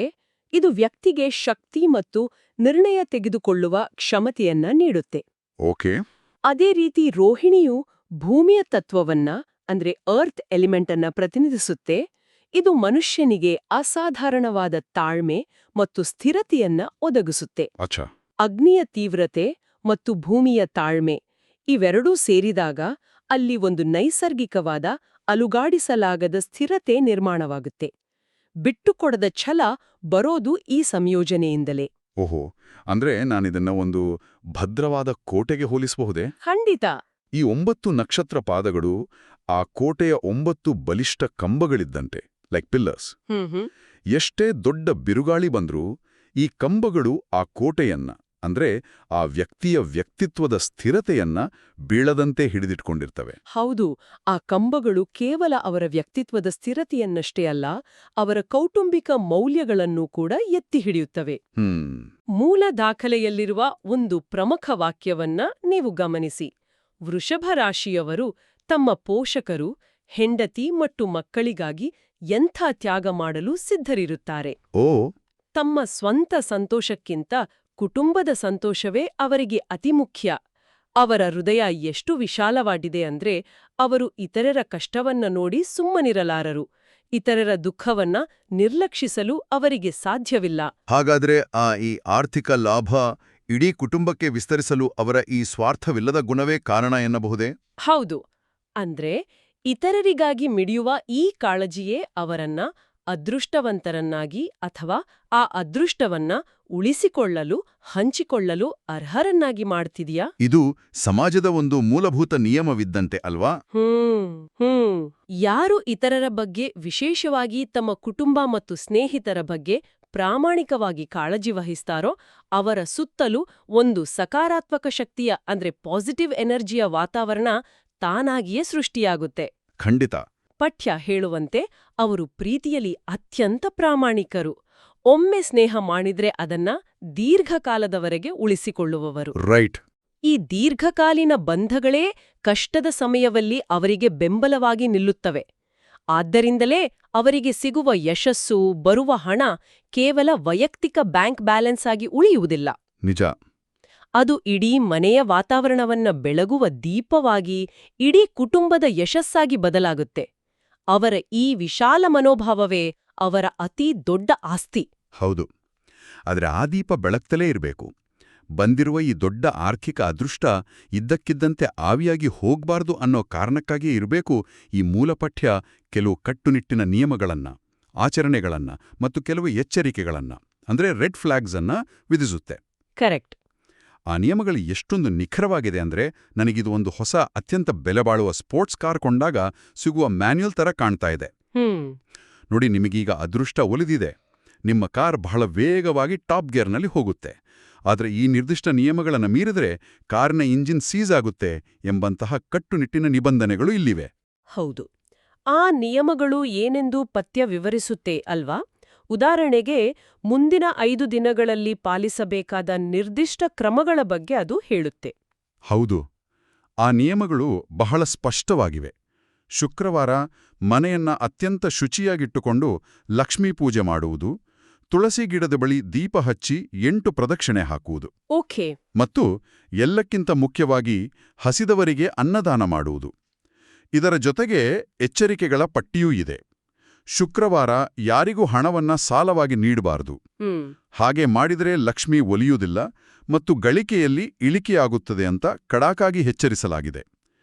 ಇದು ವ್ಯಕ್ತಿಗೆ ಶಕ್ತಿ ಮತ್ತು ನಿರ್ಣಯ ತೆಗೆದುಕೊಳ್ಳುವ ಕ್ಷಮತೆಯನ್ನ ನೀಡುತ್ತೆ. ಓಕೆ. ಅದೇ ರೀತಿ ರೋಹಿಣಿಯು ಭೂಮಿಯ ತತ್ವವನ್ನ ಅಂದ್ರೆ ಅರ್ತ್ ಎಲಿಮೆಂಟ್ ಅನ್ನ ಪ್ರತಿನಿಧಿಸುತ್ತೆ. ಇದು ಮನುಷ್ಯನಿಗೆ ಅಸಾಧಾರಣವಾದ ತಾಳ್ಮೆ ಮತ್ತು ಸ್ಥಿರತೆಯನ್ನ ಒದಗಿಸುತ್ತೆ. ಅಗ್ನಿಯ ತೀವ್ರತೆ ಮತ್ತು ಭೂಮಿಯ ತಾಳ್ಮೆ ಇವೆರಡೂ ಸೇರಿದಾಗ ಅಲ್ಲಿ ಒಂದು ನೈಸರ್ಗಿಕವಾದ ಅಲುಗಾಡಿಸಲಾಗದ ಸ್ಥಿರತೆ ನಿರ್ಮಾಣವಾಗುತ್ತೆ. ಬಿಟ್ಟುಕೊಡದ ಛಲ ಬರೋದು ಈ ಸಂಯೋಜನೆಯಿಂದಲೇ. ಓಹೋ, ಅಂದ್ರೆ ನಾನಿದನ್ನ ಒಂದು ಭದ್ರವಾದ ಕೋಟೆಗೆ ಹೋಲಿಸಬಹುದೇ? ಖಂಡಿತ. ಈ 9 ನಕ್ಷತ್ರ ಪಾದಗಳು ಆ ಕೋಟೆಯ 9 ಬಲಿಷ್ಠ ಕಂಬಗಳಿದ್ದಂತೆ, ಲೈಕ್ ಪಿಲ್ಲರ್ಸ್. ಎಷ್ಟೇ ದೊಡ್ಡ ಬಿರುಗಾಳಿ ಬಂದ್ರೂ ಈ ಕಂಬಗಳು ಆ ಕೋಟೆಯನ್ನ, ಅಂದ್ರೆ ಆ ವ್ಯಕ್ತಿಯ ವ್ಯಕ್ತಿತ್ವದ ಸ್ಥಿರತೆಯನ್ನ ಬೀಳದಂತೆ ಹಿಡಿದಿಟ್ಕೊಂಡಿರ್ತವೆ. ಹೌದು, ಆ ಕಂಬಗಳು ಕೇವಲ ಅವರ ವ್ಯಕ್ತಿತ್ವದ ಸ್ಥಿರತೆಯನ್ನಷ್ಟೇ ಅಲ್ಲ, ಅವರ ಕೌಟುಂಬಿಕ ಮೌಲ್ಯಗಳನ್ನೂ ಕೂಡ ಎತ್ತಿ ಹಿಡಿಯುತ್ತವೆ. ಮೂಲ ದಾಖಲೆಯಲ್ಲಿರುವ ಒಂದು ಪ್ರಮುಖ ವಾಕ್ಯವನ್ನ ನೀವು ಗಮನಿಸಿ. ವೃಷಭ ರಾಶಿಯವರು ತಮ್ಮ ಪೋಷಕರು, ಹೆಂಡತಿ ಮತ್ತು ಮಕ್ಕಳಿಗಾಗಿ ಎಂಥ ತ್ಯಾಗ ಮಾಡಲು ಸಿದ್ಧರಿರುತ್ತಾರೆ. ತಮ್ಮ ಸ್ವಂತ ಸಂತೋಷಕ್ಕಿಂತ ಕುಟುಂಬದ ಸಂತೋಷವೇ ಅವರಿಗೆ ಅತಿ ಮುಖ್ಯ. ಅವರ ಹೃದಯ ಎಷ್ಟು ವಿಶಾಲವಾಗಿದೆ ಅಂದ್ರೆ ಅವರು ಇತರರ ಕಷ್ಟವನ್ನ ನೋಡಿ ಸುಮ್ಮನಿರಲಾರರು. ಇತರರ ದುಃಖವನ್ನ ನಿರ್ಲಕ್ಷಿಸಲು ಅವರಿಗೆ ಸಾಧ್ಯವಿಲ್ಲ. ಹಾಗಾದ್ರೆ ಈ ಆರ್ಥಿಕ ಲಾಭ ಇಡೀ ಕುಟುಂಬಕ್ಕೆ ವಿಸ್ತರಿಸಲು ಅವರ ಈ ಸ್ವಾರ್ಥವಿಲ್ಲದ ಗುಣವೇ ಕಾರಣ ಎನ್ನಬಹುದೇ? ಹೌದು. ಅಂದ್ರೆ ಇತರರಿಗಾಗಿ ಮಿಡಿಯುವ ಈ ಕಾಳಜಿಯೇ ಅವರನ್ನ ಅದೃಷ್ಟವಂತರನ್ನಾಗಿ ಅಥವಾ ಆ ಅದೃಷ್ಟವನ್ನ ಉಳಿಸಿಕೊಳ್ಳಲು, ಹಂಚಿಕೊಳ್ಳಲು ಅರ್ಹರನ್ನಾಗಿ ಮಾಡ್ತಿದೆಯಾ? ಇದು ಸಮಾಜದ ಒಂದು ಮೂಲಭೂತ ನಿಯಮವಿದ್ದಂತೆ ಅಲ್ವಾ? ಯಾರು ಇತರರ ಬಗ್ಗೆ, ವಿಶೇಷವಾಗಿ ತಮ್ಮ ಕುಟುಂಬ ಮತ್ತು ಸ್ನೇಹಿತರ ಬಗ್ಗೆ ಪ್ರಾಮಾಣಿಕವಾಗಿ ಕಾಳಜಿ ವಹಿಸ್ತಾರೋ ಅವರ ಸುತ್ತಲೂ ಒಂದು ಸಕಾರಾತ್ಮಕ ಶಕ್ತಿಯ ಅಂದ್ರೆ ಪಾಸಿಟಿವ್ ಎನರ್ಜಿಯ ವಾತಾವರಣ ತಾನಾಗಿಯೇ ಸೃಷ್ಟಿಯಾಗುತ್ತೆ. ಖಂಡಿತ. ಪಠ್ಯ ಹೇಳುವಂತೆ ಅವರು ಪ್ರೀತಿಯಲ್ಲಿ ಅತ್ಯಂತ ಪ್ರಾಮಾಣಿಕರು. ಒಮ್ಮೆ ಸ್ನೇಹ ಮಾಡಿದ್ರೆ ಅದನ್ನ ದೀರ್ಘಕಾಲದವರೆಗೆ ಉಳಿಸಿಕೊಳ್ಳುವವರು. ರೈಟ್. ಈ ದೀರ್ಘಕಾಲೀನ ಬಂಧಗಳೇ ಕಷ್ಟದ ಸಮಯದಲ್ಲಿ ಅವರಿಗೆ ಬೆಂಬಲವಾಗಿ ನಿಲ್ಲುತ್ತವೆ. ಆದ್ದರಿಂದಲೇ ಅವರಿಗೆ ಸಿಗುವ ಯಶಸ್ಸು, ಬರುವ ಹಣ ಕೇವಲ ವೈಯಕ್ತಿಕ ಬ್ಯಾಂಕ್ ಬ್ಯಾಲೆನ್ಸ್ ಆಗಿ ಉಳಿಯುವುದಿಲ್ಲ. ನಿಜ. ಅದು ಇಡೀ ಮನೆಯ ವಾತಾವರಣವನ್ನ ಬೆಳಗುವ ದೀಪವಾಗಿ, ಇಡೀ ಕುಟುಂಬದ ಯಶಸ್ಸಾಗಿ ಬದಲಾಗುತ್ತೆ. ಅವರ ಈ ವಿಶಾಲ ಮನೋಭಾವವೇ ಅವರ ಅತೀ ದೊಡ್ಡ ಆಸ್ತಿ. ಹೌದು. ಆದರೆ ಆ ದೀಪ ಬೆಳಗ್ತಲೇ ಇರಬೇಕು. ಬಂದಿರುವ ಈ ದೊಡ್ಡ ಆರ್ಥಿಕ ಅದೃಷ್ಟ ಇದ್ದಕ್ಕಿದ್ದಂತೆ ಆವಿಯಾಗಿ ಹೋಗ್ಬಾರ್ದು ಅನ್ನೋ ಕಾರಣಕ್ಕಾಗಿಯೇ ಇರಬೇಕು ಈ ಮೂಲಪಠ್ಯ ಕೆಲವು ಕಟ್ಟುನಿಟ್ಟಿನ ನಿಯಮಗಳನ್ನ, ಆಚರಣೆಗಳನ್ನ ಮತ್ತು ಕೆಲವು ಎಚ್ಚರಿಕೆಗಳನ್ನ, ಅಂದ್ರೆ ರೆಡ್ ಫ್ಲಾಗ್ಸ್ ಅನ್ನ ವಿಧಿಸುತ್ತೆ. ಕರೆಕ್ಟ್. ಆ ನಿಯಮಗಳು ಎಷ್ಟೊಂದು ನಿಖರವಾಗಿದೆ ಅಂದ್ರೆ ನನಗಿದು ಒಂದು ಹೊಸ ಅತ್ಯಂತ ಬೆಲೆಬಾಳುವ ಸ್ಪೋರ್ಟ್ಸ್ ಕಾರ್ ಕೊಂಡಾಗ ಸಿಗುವ ಮ್ಯಾನ್ಯುಯಲ್ ತರ ಕಾಣ್ತಾ ಇದೆ. ನೋಡಿ, ನಿಮಗೀಗ ಅದೃಷ್ಟ ಒಲಿದಿದೆ. ನಿಮ್ಮ ಕಾರ್ ಬಹಳ ವೇಗವಾಗಿ ಟಾಪ್ ಗೇರ್ನಲ್ಲಿ ಹೋಗುತ್ತೆ. ಆದರೆ ಈ ನಿರ್ದಿಷ್ಟ ನಿಯಮಗಳನ್ನು ಮೀರಿದ್ರೆ ಕಾರಿನ ಇಂಜಿನ್ ಸೀಸ್ ಆಗುತ್ತೆ ಎಂಬಂತಹ ಕಟ್ಟುನಿಟ್ಟಿನ ನಿಬಂಧನೆಗಳು ಇಲ್ಲಿವೆ. ಹೌದು. ಆ ನಿಯಮಗಳು ಏನೆಂದು ಪಠ್ಯ ವಿವರಿಸುತ್ತೆ ಅಲ್ವಾ? ಉದಾಹರಣೆಗೆ, ಮುಂದಿನ 5 ದಿನಗಳಲ್ಲಿ ಪಾಲಿಸಬೇಕಾದ ನಿರ್ದಿಷ್ಟ ಕ್ರಮಗಳ ಬಗ್ಗೆ ಅದು ಹೇಳುತ್ತೆ. ಹೌದು. ಆ ನಿಯಮಗಳು ಬಹಳ ಸ್ಪಷ್ಟವಾಗಿವೆ. ಶುಕ್ರವಾರ ಮನೆಯನ್ನ ಅತ್ಯಂತ ಶುಚಿಯಾಗಿಟ್ಟುಕೊಂಡು ಲಕ್ಷ್ಮೀ ಪೂಜೆ ಮಾಡುವುದು, ತುಳಸಿ ಗಿಡದ ಬಳಿ ದೀಪ ಹಚ್ಚಿ 8 ಪ್ರದಕ್ಷಿಣೆ ಹಾಕುವುದು. ಓಕೆ. ಮತ್ತು ಎಲ್ಲಕ್ಕಿಂತ ಮುಖ್ಯವಾಗಿ ಹಸಿದವರಿಗೆ ಅನ್ನದಾನ ಮಾಡುವುದು. ಇದರ ಜೊತೆಗೆ ಎಚ್ಚರಿಕೆಗಳ ಪಟ್ಟಿಯೂ ಇದೆ. ಶುಕ್ರವಾರ ಯಾರಿಗೂ ಹಣವನ್ನ ಸಾಲವಾಗಿ ನೀಡಬಾರದು. ಹಾಗೆ ಮಾಡಿದರೆ ಲಕ್ಷ್ಮಿ ಒಲಿಯುವುದಿಲ್ಲ ಮತ್ತು ಗಳಿಕೆಯಲ್ಲಿ ಇಳಿಕೆಯಾಗುತ್ತದೆ ಅಂತ ಕಡಾಕಾಗಿ ಎಚ್ಚರಿಸಲಾಗಿದೆ.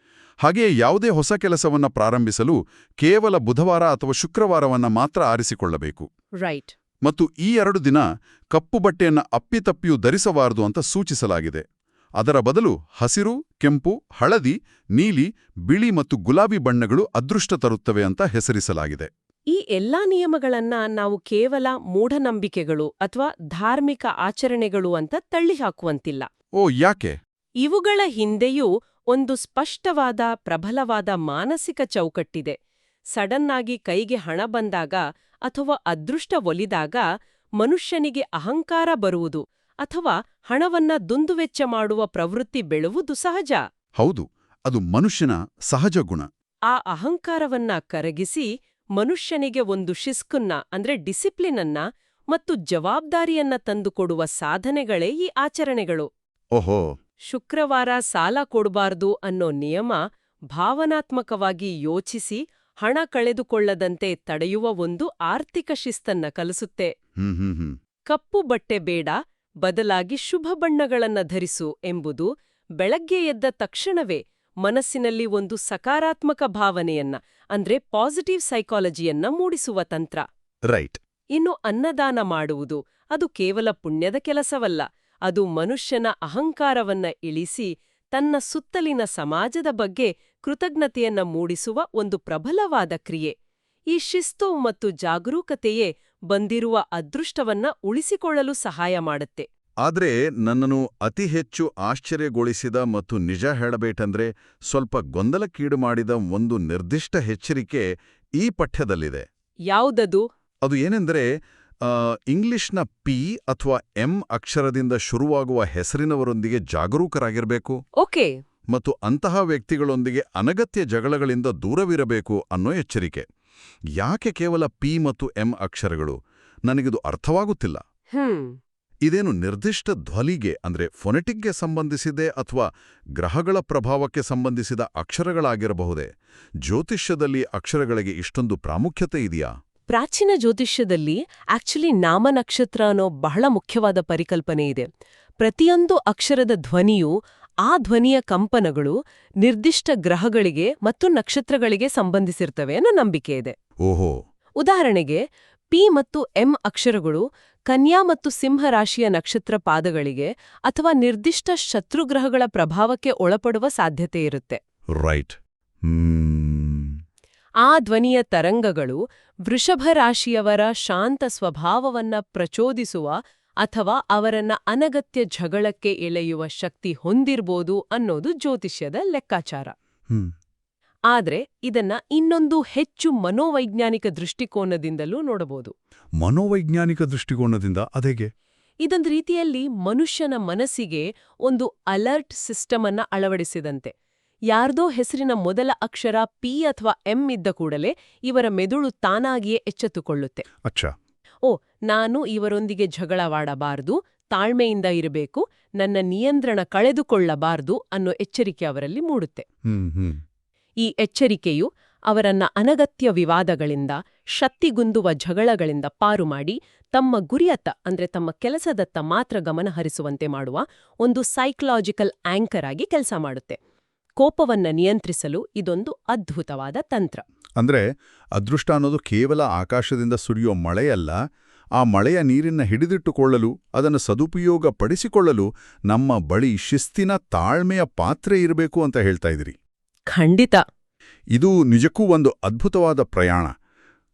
ಹಾಗೆಯೇ ಯಾವುದೇ ಹೊಸ ಕೆಲಸವನ್ನ ಪ್ರಾರಂಭಿಸಲು ಕೇವಲ ಬುಧವಾರ ಅಥವಾ ಶುಕ್ರವಾರವನ್ನ ಮಾತ್ರ ಆರಿಸಿಕೊಳ್ಳಬೇಕು. ರೈಟ್. ಮತ್ತು ಈ 2 ದಿನ ಕಪ್ಪು ಬಟ್ಟೆಯನ್ನ ಅಪ್ಪಿತಪ್ಪಿಯೂ ಧರಿಸಬಾರದು ಅಂತ ಸೂಚಿಸಲಾಗಿದೆ. ಅದರ ಬದಲು ಹಸಿರು, ಕೆಂಪು, ಹಳದಿ, ನೀಲಿ, ಬಿಳಿ ಮತ್ತು ಗುಲಾಬಿ ಬಣ್ಣಗಳು ಅದೃಷ್ಟ ತರುತ್ತವೆ ಅಂತ ಹೆಸರಿಸಲಾಗಿದೆ. ಈ ಎಲ್ಲಾ ನಿಯಮಗಳನ್ನ ನಾವು ಕೇವಲ ಮೂಢನಂಬಿಕೆಗಳು ಅಥವಾ ಧಾರ್ಮಿಕ ಆಚರಣೆಗಳು ಅಂತ ತಳ್ಳಿಹಾಕುವಂತಿಲ್ಲ. ಓ, ಯಾಕೆ? ಇವುಗಳ ಹಿಂದೆಯೂ ಒಂದು ಸ್ಪಷ್ಟವಾದ, ಪ್ರಬಲವಾದ ಮಾನಸಿಕ ಚೌಕಟ್ಟಿದೆ. ಸಡನ್ ಆಗಿ ಕೈಗೆ ಹಣ ಬಂದಾಗ ಅಥವಾ ಅದೃಷ್ಟ ಒಲಿದಾಗ ಮನುಷ್ಯನಿಗೆ ಅಹಂಕಾರ ಬರುವುದು ಅಥವಾ ಹಣವನ್ನ ದುಂದುವೆಚ್ಚ ಮಾಡುವ ಪ್ರವೃತ್ತಿ ಬೆಳುವುದು ಸಹಜ. ಹೌದು, ಅದು ಮನುಷ್ಯನ ಸಹಜ ಗುಣ. ಆ ಅಹಂಕಾರವನ್ನ ಕರಗಿಸಿ ಮನುಷ್ಯನಿಗೆ ಒಂದು ಶಿಸ್ಕನ್ನ ಅಂದ್ರೆ ಡಿಸಿಪ್ಲಿನ್ ಅನ್ನ ಮತ್ತು ಜವಾಬ್ದಾರಿಯನ್ನ ತಂದುಕೊಡುವ ಸಾಧನೆಗಳೇ ಈ ಆಚರಣೆಗಳು. ಓಹೋ. ಶುಕ್ರವಾರ ಸಾಲ ಕೊಡಬಾರ್ದು ಅನ್ನೋ ನಿಯಮ ಭಾವನಾತ್ಮಕವಾಗಿ ಯೋಚಿಸಿ ಹಣ ಕಳೆದುಕೊಳ್ಳದಂತೆ ತಡೆಯುವ ಒಂದು ಆರ್ಥಿಕ ಶಿಸ್ತನ್ನ ಕಲಿಸುತ್ತೆ. ಕಪ್ಪು ಬಟ್ಟೆ ಬೇಡ, ಬದಲಾಗಿ ಶುಭ ಬಣ್ಣಗಳನ್ನ ಧರಿಸು ಎಂಬುದು ಬೆಳಗ್ಗೆ ಎದ್ದ ತಕ್ಷಣವೇ ಮನಸ್ಸಿನಲ್ಲಿ ಒಂದು ಸಕಾರಾತ್ಮಕ ಭಾವನೆಯನ್ನ ಅಂದ್ರೆ ಪಾಸಿಟಿವ್ ಸೈಕಾಲಜಿಯನ್ನ ಮೂಡಿಸುವ ತಂತ್ರ. ರೈಟ್. ಇನ್ನು ಅನ್ನದಾನ ಮಾಡುವುದು ಅದು ಕೇವಲ ಪುಣ್ಯದ ಕೆಲಸವಲ್ಲ, ಅದು ಮನುಷ್ಯನ ಅಹಂಕಾರವನ್ನ ಇಳಿಸಿ ತನ್ನ ಸುತ್ತಲಿನ ಸಮಾಜದ ಬಗ್ಗೆ ಕೃತಜ್ಞತೆಯನ್ನ ಮೂಡಿಸುವ ಒಂದು ಪ್ರಬಲವಾದ ಕ್ರಿಯೆ. ಈ ಶಿಸ್ತು ಮತ್ತು ಜಾಗರೂಕತೆಯೇ ಬಂದಿರುವ ಅದೃಷ್ಟವನ್ನ ಉಳಿಸಿಕೊಳ್ಳಲು ಸಹಾಯ ಮಾಡುತ್ತೆ. ಆದ್ರೆ ನನ್ನನ್ನು ಅತಿ ಹೆಚ್ಚು ಆಶ್ಚರ್ಯಗೊಳಿಸಿದ ಮತ್ತು ನಿಜ ಹೇಳಬೇಕಂದ್ರೆ ಸ್ವಲ್ಪ ಗೊಂದಲಕ್ಕೀಡು ಮಾಡಿದ ಒಂದು ನಿರ್ದಿಷ್ಟ ಎಚ್ಚರಿಕೆ ಈ ಪಠ್ಯದಲ್ಲಿದೆ. ಯಾವುದದು? ಅದು ಏನೆಂದರೆ, ಇಂಗ್ಲಿಷ್ನ ಪಿ ಅಥವಾ ಎಂ ಅಕ್ಷರದಿಂದ ಶುರುವಾಗುವ ಹೆಸರಿನವರೊಂದಿಗೆ ಜಾಗರೂಕರಾಗಿರಬೇಕು. ಓಕೆ. ಮತ್ತು ಅಂತಹ ವ್ಯಕ್ತಿಗಳೊಂದಿಗೆ ಅನಗತ್ಯ ಜಗಳಗಳಿಂದ ದೂರವಿರಬೇಕು ಅನ್ನೋ ಎಚ್ಚರಿಕೆ. ಯಾಕೆ ಕೇವಲ ಪಿ ಮತ್ತು ಎಂ ಅಕ್ಷರಗಳು? ನನಗಿದು ಅರ್ಥವಾಗುತ್ತಿಲ್ಲ. ಇದೇನು ನಿರ್ದಿಷ್ಟ ಧ್ವನಿಗೆ ಅಂದ್ರೆ ಫೊನೆಟಿಕ್ಗೆ ಸಂಬಂಧಿಸಿದೆ ಅಥವಾ ಗ್ರಹಗಳ ಪ್ರಭಾವಕ್ಕೆ ಸಂಬಂಧಿಸಿದ ಅಕ್ಷರಗಳಾಗಿರಬಹುದೇ? ಜ್ಯೋತಿಷ್ಯದಲ್ಲಿ ಅಕ್ಷರಗಳಿಗೆ ಇಷ್ಟೊಂದು ಪ್ರಾಮುಖ್ಯತೆ ಇದೆಯಾ? ಪ್ರಾಚೀನ ಜ್ಯೋತಿಷ್ಯದಲ್ಲಿ ಆಕ್ಚುಲಿ ನಾಮನಕ್ಷತ್ರ ಅನ್ನೋ ಬಹಳ ಮುಖ್ಯವಾದ ಪರಿಕಲ್ಪನೆ ಇದೆ. ಪ್ರತಿಯೊಂದು ಅಕ್ಷರದ ಧ್ವನಿಯೂ ಆ ಧ್ವನಿಯ ಕಂಪನಗಳು ನಿರ್ದಿಷ್ಟ ಗ್ರಹಗಳಿಗೆ ಮತ್ತು ನಕ್ಷತ್ರಗಳಿಗೆ ಸಂಬಂಧಿಸಿರ್ತವೆ ಅನ್ನೋ ನಂಬಿಕೆ ಇದೆ. ಓಹೋ. ಉದಾಹರಣೆಗೆ, ಪಿ ಮತ್ತು ಎಂ ಅಕ್ಷರಗಳು ಕನ್ಯಾ ಮತ್ತು ಸಿಂಹ ರಾಶಿಯ ನಕ್ಷತ್ರ ಪಾದಗಳಿಗೆ ಅಥವಾ ನಿರ್ದಿಷ್ಟ ಶತ್ರುಗ್ರಹಗಳ ಪ್ರಭಾವಕ್ಕೆ ಒಳಪಡುವ ಸಾಧ್ಯತೆ ಇರುತ್ತೆ. ರೈಟ್. ಆ ಧ್ವನಿಯ ತರಂಗಗಳು ವೃಷಭ ರಾಶಿಯವರ ಶಾಂತ ಸ್ವಭಾವವನ್ನ ಪ್ರಚೋದಿಸುವ ಅಥವಾ ಅವರನ್ನ ಅನಗತ್ಯ ಜಗಳಕ್ಕೆ ಎಳೆಯುವ ಶಕ್ತಿ ಹೊಂದಿರ್ಬೋದು ಅನ್ನೋದು ಜ್ಯೋತಿಷ್ಯದ ಲೆಕ್ಕಾಚಾರ. ಆದ್ರೆ ಇದನ್ನ ಇನ್ನೊಂದು ಹೆಚ್ಚು ಮನೋವೈಜ್ಞಾನಿಕ ದೃಷ್ಟಿಕೋನದಿಂದಲೂ ನೋಡಬಹುದು. ಮನೋವೈಜ್ಞಾನಿಕ ದೃಷ್ಟಿಕೋನದಿಂದ ಅದೇಗೆ? ಇದೊಂದು ರೀತಿಯಲ್ಲಿ ಮನುಷ್ಯನ ಮನಸ್ಸಿಗೆ ಒಂದು ಅಲರ್ಟ್ ಸಿಸ್ಟಮ್ ಅನ್ನ ಅಳವಡಿಸಿದಂತೆ. ಯಾರ್ದೋ ಹೆಸರಿನ ಮೊದಲ ಅಕ್ಷರ ಪಿ ಅಥವಾ ಎಂ ಇದ್ದ ಕೂಡಲೇ ಇವರ ಮೆದುಳು ತಾನಾಗಿಯೇ ಎಚ್ಚೆತ್ತುಕೊಳ್ಳುತ್ತೆ. ಅಚ್ಚಾ. ಓ, ನಾನು ಇವರೊಂದಿಗೆ ಜಗಳವಾಡಬಾರ್ದು, ತಾಳ್ಮೆಯಿಂದ ಇರಬೇಕು, ನನ್ನ ನಿಯಂತ್ರಣ ಕಳೆದುಕೊಳ್ಳಬಾರ್ದು ಅನ್ನೋ ಎಚ್ಚರಿಕೆ ಅವರಲ್ಲಿ ಮೂಡುತ್ತೆ. ಈ ಎಚ್ಚರಿಕೆಯು ಅವರನ್ನ ಅನಗತ್ಯ ವಿವಾದಗಳಿಂದ, ಶಕ್ತಿಗುಂದುವ ಜಗಳಗಳಿಂದ ಪಾರು ಮಾಡಿ ತಮ್ಮ ಗುರಿಯತ್ತ ಅಂದ್ರೆ ತಮ್ಮ ಕೆಲಸದತ್ತ ಮಾತ್ರ ಗಮನ ಹರಿಸುವಂತೆ ಮಾಡುವ ಒಂದು ಸೈಕಲಾಜಿಕಲ್ ಆಂಕರ್ ಆಗಿ ಕೆಲಸ ಮಾಡುತ್ತೆ. ಕೋಪವನ್ನ ನಿಯಂತ್ರಿಸಲು ಇದೊಂದು ಅದ್ಭುತವಾದ ತಂತ್ರ. ಅಂದ್ರೆ ಅದೃಷ್ಟ ಅನ್ನೋದು ಕೇವಲ ಆಕಾಶದಿಂದ ಸುರಿಯೋ ಮಳೆಯಲ್ಲ, ಆ ಮಳೆಯ ನೀರನ್ನ ಹಿಡಿದಿಟ್ಟುಕೊಳ್ಳಲು, ಅದನ್ನು ಸದುಪಯೋಗ ಪಡಿಸಿಕೊಳ್ಳಲು ನಮ್ಮ ಬಳಿ ಶಿಸ್ತಿನ ತಾಳ್ಮೆಯ ಪಾತ್ರೆ ಇರಬೇಕು ಅಂತ ಹೇಳ್ತಾ ಇದ್ರಿ. ಖಂಡಿತ. ಇದು ನಿಜಕ್ಕೂ ಒಂದು ಅದ್ಭುತವಾದ ಪ್ರಯಾಣ.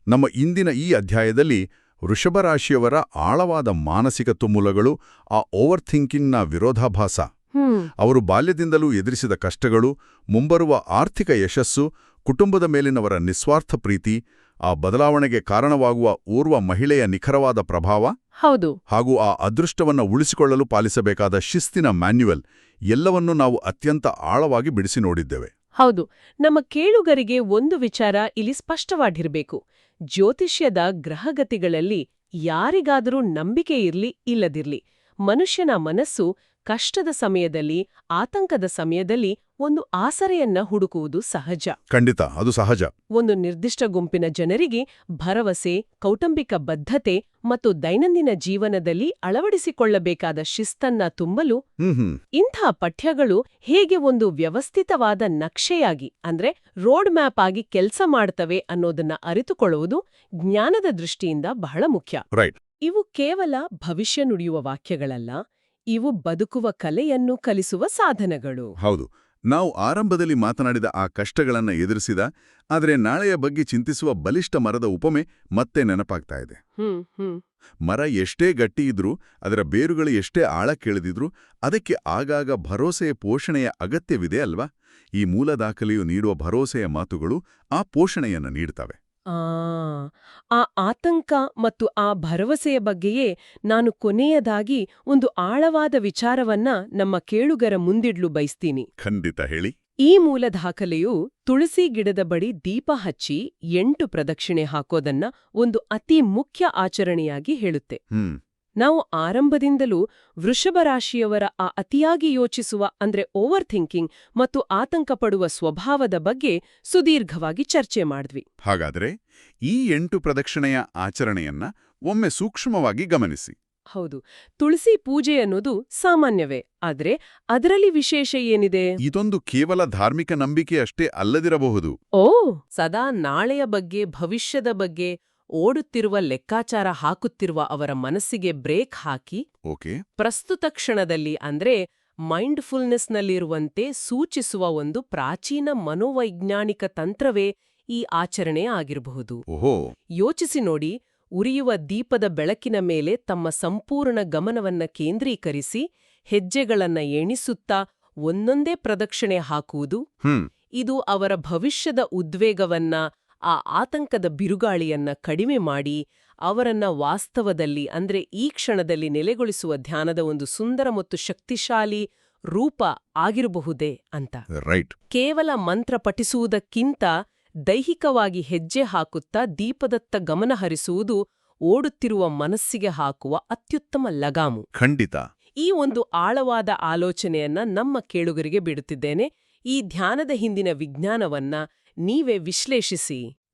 ನಮ್ಮ ಇಂದಿನ ಈ ಅಧ್ಯಾಯದಲ್ಲಿ ವೃಷಭರಾಶಿಯವರ ಆಳವಾದ ಮಾನಸಿಕ ತುಮುಲಗಳು, ಆ ಓವರ್ ಥಿಂಕಿಂಗ್ನ ವಿರೋಧಾಭಾಸ, ಅವರು ಬಾಲ್ಯದಿಂದಲೂ ಎದುರಿಸಿದ ಕಷ್ಟಗಳು, ಮುಂಬರುವ ಆರ್ಥಿಕ ಯಶಸ್ಸು, ಕುಟುಂಬದ ಮೇಲಿನವರ ನಿಸ್ವಾರ್ಥ ಪ್ರೀತಿ, ಆ ಬದಲಾವಣೆಗೆ ಕಾರಣವಾಗುವ ಓರ್ವ ಮಹಿಳೆಯ ನಿಖರವಾದ ಪ್ರಭಾವ, ಹೌದು, ಹಾಗೂ ಆ ಅದೃಷ್ಟವನ್ನು ಉಳಿಸಿಕೊಳ್ಳಲು ಪಾಲಿಸಬೇಕಾದ ಶಿಸ್ತಿನ ಮ್ಯಾನ್ಯುವಲ್ ಎಲ್ಲವನ್ನೂ ನಾವು ಅತ್ಯಂತ ಆಳವಾಗಿ ಬಿಡಿಸಿ ನೋಡಿದ್ದೇವೆ. ಹೌದು. ನಮ್ಮ ಕೇಳುಗರಿಗೆ ಒಂದು ವಿಚಾರ ಇಲ್ಲಿ ಸ್ಪಷ್ಟವಾಗಿರಬೇಕು. ಜ್ಯೋತಿಷ್ಯದ ಗ್ರಹಗತಿಗಳಲ್ಲಿ ಯಾರಿಗಾದರೂ ನಂಬಿಕೆ ಇರ್ಲಿ ಇಲ್ಲದಿರ್ಲಿ, ಮನುಷ್ಯನ ಮನಸ್ಸು ಕಷ್ಟದ ಸಮಯದಲ್ಲಿ, ಆತಂಕದ ಸಮಯದಲ್ಲಿ ಒಂದು ಆಸರೆಯನ್ನ ಹುಡುಕುವುದು ಸಹಜ. ಖಂಡಿತ, ಅದು ಸಹಜ. ಒಂದು ನಿರ್ದಿಷ್ಟ ಗುಂಪಿನ ಜನರಿಗೆ ಭರವಸೆ, ಕೌಟುಂಬಿಕ ಬದ್ಧತೆ ಮತ್ತು ದೈನಂದಿನ ಜೀವನದಲ್ಲಿ ಅಳವಡಿಸಿಕೊಳ್ಳಬೇಕಾದ ಶಿಸ್ತನ್ನ ತುಂಬಲು ಇಂಥ ಪಠ್ಯಗಳು ಹೇಗೆ ಒಂದು ವ್ಯವಸ್ಥಿತವಾದ ನಕ್ಷೆಯಾಗಿ ಅಂದ್ರೆ ರೋಡ್ ಮ್ಯಾಪ್ ಆಗಿ ಕೆಲಸ ಮಾಡ್ತವೆ ಅನ್ನೋದನ್ನ ಅರಿತುಕೊಳ್ಳುವುದು ಜ್ಞಾನದ ದೃಷ್ಟಿಯಿಂದ ಬಹಳ ಮುಖ್ಯ. ಇವು ಕೇವಲ ಭವಿಷ್ಯ ನುಡಿಯುವ ವಾಕ್ಯಗಳಲ್ಲ, ಇವು ಬದುಕುವ ಕಲೆಯನ್ನು ಕಲಿಸುವ ಸಾಧನಗಳು. ಹೌದು. ನಾವು ಆರಂಭದಲ್ಲಿ ಮಾತನಾಡಿದ ಆ ಕಷ್ಟಗಳನ್ನ ಎದುರಿಸಿದ, ಆದರೆ ನಾಳೆಯ ಬಗ್ಗೆ ಚಿಂತಿಸುವ ಬಲಿಷ್ಠ ಮರದ ಉಪಮೆ ಮತ್ತೆ ನೆನಪಾಗ್ತಾ ಇದೆ. ಮರ ಎಷ್ಟೇ ಗಟ್ಟಿಯಿದ್ರೂ, ಅದರ ಬೇರುಗಳು ಎಷ್ಟೇ ಆಳಕ್ಕಿಳಿದಿದ್ರೂ ಅದಕ್ಕೆ ಆಗಾಗ ಭರೋಸೆಯ ಪೋಷಣೆಯ ಅಗತ್ಯವಿದೆ ಅಲ್ವಾ? ಈ ಮೂಲ ದಾಖಲೆಯು ನೀಡುವ ಭರೋಸೆಯ ಮಾತುಗಳು ಆ ಪೋಷಣೆಯನ್ನು ನೀಡ್ತವೆ. ಆ ಆತಂಕ ಮತ್ತು ಆ ಭರವಸೆಯ ಬಗ್ಗೆಯೇ ನಾನು ಕೊನೆಯದಾಗಿ ಒಂದು ಆಳವಾದ ವಿಚಾರವನ್ನ ನಮ್ಮ ಕೇಳುಗರ ಮುಂದಿಡ್ಲು ಬಯಸ್ತೀನಿ. ಖಂಡಿತ ಹೇಳಿ. ಈ ಮೂಲ ದಾಖಲೆಯು ತುಳಸಿ ಗಿಡದ ಬಳಿ ದೀಪ ಹಚ್ಚಿ 8 ಪ್ರದಕ್ಷಿಣೆ ಹಾಕೋದನ್ನ ಒಂದು ಅತಿ ಮುಖ್ಯ ಆಚರಣೆಯಾಗಿ ಹೇಳುತ್ತೆ. ನಾವು ಆರಂಭದಿಂದಲೂ ವೃಷಭರಾಶಿಯವರ ಆ ಅತಿಯಾಗಿ ಯೋಚಿಸುವ ಅಂದ್ರೆ ಓವರ್ ಥಿಂಕಿಂಗ್ ಮತ್ತು ಆತಂಕ ಪಡುವ ಸ್ವಭಾವದ ಬಗ್ಗೆ ಸುದೀರ್ಘವಾಗಿ ಚರ್ಚೆ ಮಾಡಿದ್ವಿ. ಹಾಗಾದ್ರೆ ಈ 8 ಪ್ರದಕ್ಷಿಣೆಯ ಆಚರಣೆಯನ್ನ ಒಮ್ಮೆ ಸೂಕ್ಷ್ಮವಾಗಿ ಗಮನಿಸಿ. ಹೌದು, ತುಳಸಿ ಪೂಜೆ ಅನ್ನೋದು ಸಾಮಾನ್ಯವೇ, ಆದ್ರೆ ಅದರಲ್ಲಿ ವಿಶೇಷ ಏನಿದೆ? ಇದೊಂದು ಕೇವಲ ಧಾರ್ಮಿಕ ನಂಬಿಕೆ ಅಷ್ಟೇ ಅಲ್ಲದಿರಬಹುದು. ಸದಾ ನಾಳೆಯ ಬಗ್ಗೆ, ಭವಿಷ್ಯದ ಬಗ್ಗೆ ಓಡುತ್ತಿರುವ ಲೆಕ್ಕಾಚಾರ ಹಾಕುತ್ತಿರುವ ಅವರ ಮನಸ್ಸಿಗೆ ಬ್ರೇಕ್ ಹಾಕಿ ಪ್ರಸ್ತುತ ಕ್ಷಣದಲ್ಲಿ ಅಂದ್ರೆ ಮೈಂಡ್ಫುಲ್ನೆಸ್ನಲ್ಲಿರುವಂತೆ ಸೂಚಿಸುವ ಒಂದು ಪ್ರಾಚೀನ ಮನೋವೈಜ್ಞಾನಿಕ ತಂತ್ರವೇ ಈ ಆಚರಣೆ ಆಗಿರಬಹುದು. ಯೋಚಿಸಿ ನೋಡಿ, ಉರಿಯುವ ದೀಪದ ಬೆಳಕಿನ ಮೇಲೆ ತಮ್ಮ ಸಂಪೂರ್ಣ ಗಮನವನ್ನ ಕೇಂದ್ರೀಕರಿಸಿ ಹೆಜ್ಜೆಗಳನ್ನ ಎಣಿಸುತ್ತಾ ಒಂದೊಂದೇ ಪ್ರದಕ್ಷಿಣೆ ಹಾಕುವುದು, ಇದು ಅವರ ಭವಿಷ್ಯದ ಉದ್ವೇಗವನ್ನ, ಆ ಆತಂಕದ ಬಿರುಗಾಳಿಯನ್ನ ಕಡಿಮೆ ಮಾಡಿ ಅವರನ್ನ ವಾಸ್ತವದಲ್ಲಿ ಅಂದ್ರೆ ಈ ಕ್ಷಣದಲ್ಲಿ ನೆಲೆಗೊಳಿಸುವ ಧ್ಯಾನದ ಒಂದು ಸುಂದರ ಮತ್ತು ಶಕ್ತಿಶಾಲಿ ರೂಪ ಆಗಿರಬಹುದೇ ಅಂತ. ಕೇವಲ ಮಂತ್ರ ಪಠಿಸುವುದಕ್ಕಿಂತ ದೈಹಿಕವಾಗಿ ಹೆಜ್ಜೆ ಹಾಕುತ್ತಾ ದೀಪದತ್ತ ಗಮನ ಹರಿಸುವುದು ಓಡುತ್ತಿರುವ ಮನಸ್ಸಿಗೆ ಹಾಕುವ ಅತ್ಯುತ್ತಮ ಲಗಾಮು. ಖಂಡಿತ. ಈ ಒಂದು ಆಳವಾದ ಆಲೋಚನೆಯನ್ನ ನಮ್ಮ ಕೇಳುಗರಿಗೆ ಬಿಡುತ್ತಿದ್ದೇನೆ. ಈ ಧ್ಯಾನದ ಹಿಂದಿನ ವಿಜ್ಞಾನವನ್ನ ನೀವೇ ವಿಶ್ಲೇಷಿಸಿ.